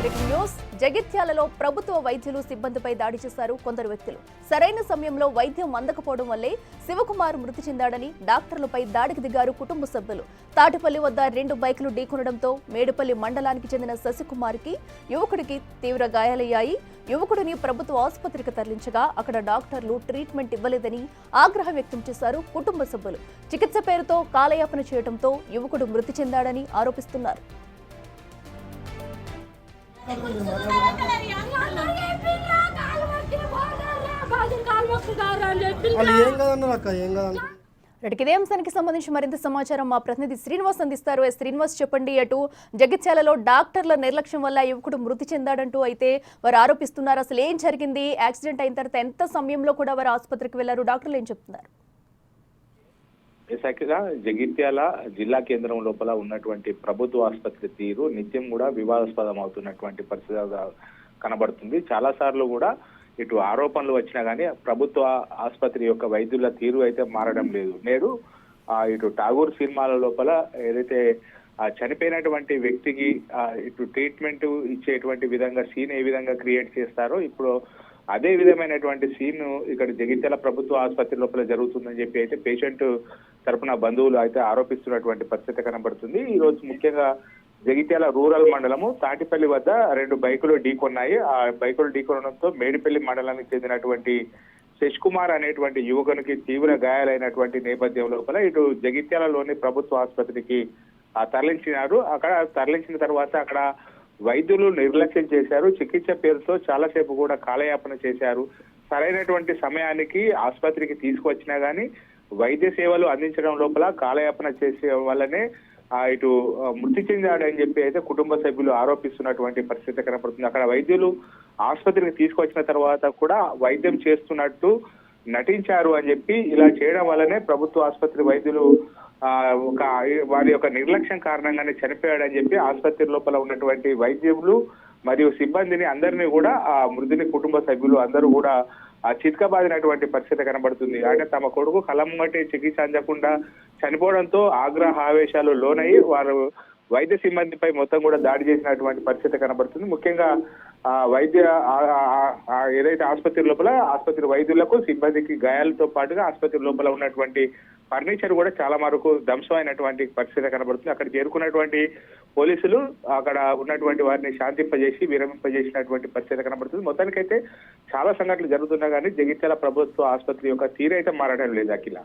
Breaking news జగిత్యాలలో ప్రభుత్వ వైద్యులు సిబ్బందిపై దాడి చేశారు కొందరు వ్యక్తులు. సరైన సమయంలో వైద్యం అందకపోవడం వల్లే శివకుమార్ మృతి చెందాడని డాక్టర్లపై దాడికి దిగారు కుటుంబ సభ్యులు. తాటిపల్లి వద్ద 2 బైకులు ఢీకొనడంతో మేడిపల్లి మండలానికి చెందిన శశికుమార్కి యువకుడికి తీవ్ర గాయాలయ్యాయి. యువకుడిని ప్రభుత్వ ఆసుపత్రికి తరలించగా అక్కడ డాక్టర్లు ట్రీట్మెంట్ ఇవ్వలేదని ఆగ్రహం వ్యక్తం చేశారు కుటుంబ సభ్యులు. చికిత్స పేరుతో కాలయాపన చేయడంతో యువకుడు మృతి చెందాడని ఆరోపిస్తున్నారు. ఇదే అంశానికి సంబంధించి మరింత సమాచారం మా ప్రతినిధి శ్రీనివాస్ అందిస్తారు. శ్రీనివాస్, చెప్పండి. అటు జగిత్యాలలో డాక్టర్ల నిర్లక్ష్యం వల్ల యువకుడు మృతి చెందాడంటూ అయితే వారు ఆరోపిస్తున్నారు. అసలు ఏం జరిగింది? యాక్సిడెంట్ అయిన తర్వాత ఎంత సమయంలో కూడా వారు ఆసుపత్రికి వెళ్లారు? డాక్టర్లు ఏం చెప్తున్నారు? విశాఖగా జగిత్యాల జిల్లా కేంద్రం లోపల ఉన్నటువంటి ప్రభుత్వ ఆసుపత్రి తీరు నిత్యం కూడా వివాదాస్పదం అవుతున్నటువంటి పరిస్థితి కనబడుతుంది. చాలా సార్లు కూడా ఇటు ఆరోపణలు వచ్చినా కానీ ప్రభుత్వ ఆసుపత్రి యొక్క వైద్యుల తీరు అయితే మారడం లేదు. నేడు ఇటు ఠాగూర్ సినిమాల లోపల ఏదైతే చనిపోయినటువంటి వ్యక్తికి ఇటు ట్రీట్మెంట్ ఇచ్చేటువంటి విధంగా సీన్ ఏ విధంగా క్రియేట్ చేస్తారో ఇప్పుడు అదే విధమైనటువంటి సీన్ ఇక్కడ జగిత్యాల ప్రభుత్వ ఆసుపత్రి లోపల జరుగుతుందని చెప్పి అయితే పేషెంట్ తరఫున బంధువులు అయితే ఆరోపిస్తున్నటువంటి పరిస్థితి కనబడుతుంది. ఈ రోజు ముఖ్యంగా జగిత్యాల రూరల్ మండలము తాటిపల్లి వద్ద 2 బైకులు ఢీకొన్నాయి. ఆ బైకులు ఢీకొనడంతో మేడిపల్లి మండలానికి చెందినటువంటి శశికుమార్ అనేటువంటి యువకునికి తీవ్ర గాయాలైనటువంటి నేపథ్యం లోపల ఇటు జగిత్యాలలోని ప్రభుత్వ ఆసుపత్రికి తరలించినారు. అక్కడ తరలించిన తర్వాత అక్కడ వైద్యులు నిర్లక్ష్యం చేశారు. చికిత్స పేరుతో చాలాసేపు కూడా కాలయాపన చేశారు. సరైనటువంటి సమయానికి ఆసుపత్రికి తీసుకువచ్చినా గానీ వైద్య సేవలు అందించడం లోపల కాలయాపన చేసే వల్లనే ఇటు మృతి చెందాడని చెప్పి అయితే కుటుంబ సభ్యులు ఆరోపిస్తున్నటువంటి పరిస్థితి కనపడుతుంది. అక్కడ వైద్యులు ఆసుపత్రికి తీసుకొచ్చిన తర్వాత కూడా వైద్యం చేస్తున్నట్టు నటించారు అని చెప్పి ఇలా చేయడం వల్లనే ప్రభుత్వ ఆసుపత్రి వైద్యులు వారి యొక్క నిర్లక్ష్యం కారణంగానే చనిపోయాడని చెప్పి ఆసుపత్రి లోపల ఉన్నటువంటి వైద్యులు మరియు సిబ్బందిని అందరినీ కూడా ఆ మృతిని కుటుంబ సభ్యులు అందరూ కూడా చితకబాదినటువంటి పరిస్థితి కనబడుతుంది. అంటే తమ కొడుకు కళ్ళమ్మటి చికిత్స అందకుండా చనిపోవడంతో ఆగ్రహ ఆవేశాలు లోనయ్యి వారు వైద్య సిబ్బందిపై మొత్తం కూడా దాడి చేసినటువంటి పరిస్థితి కనబడుతుంది. ముఖ్యంగా వైద్య ఏదైతే ఆసుపత్రి లోపల ఆసుపత్రి వైద్యులకు సిబ్బందికి గాయాలతో పాటుగా ఆసుపత్రి లోపల ఉన్నటువంటి ఫర్నిచర్ కూడా చాలా వరకు ధ్వంసమైనటువంటి పరిస్థితి కనబడుతుంది. అక్కడ చేరుకున్నటువంటి పోలీసులు అక్కడ ఉన్నటువంటి వారిని శాంతింపజేసి విరమింపజేసినటువంటి పరిస్థితి కనబడుతుంది. మొత్తానికైతే చాలా సంఘటనలు జరుగుతున్నా కానీ జగిత్యాల ప్రభుత్వ ఆసుపత్రి యొక్క తీరైతే మారడం లేదు. అఖిల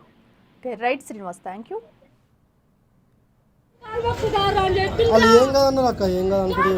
రైట్ శ్రీనివాస్, థ్యాంక్ యూ. ఏం కాదన్నారు అక్క, ఏం కాదనుకుంటే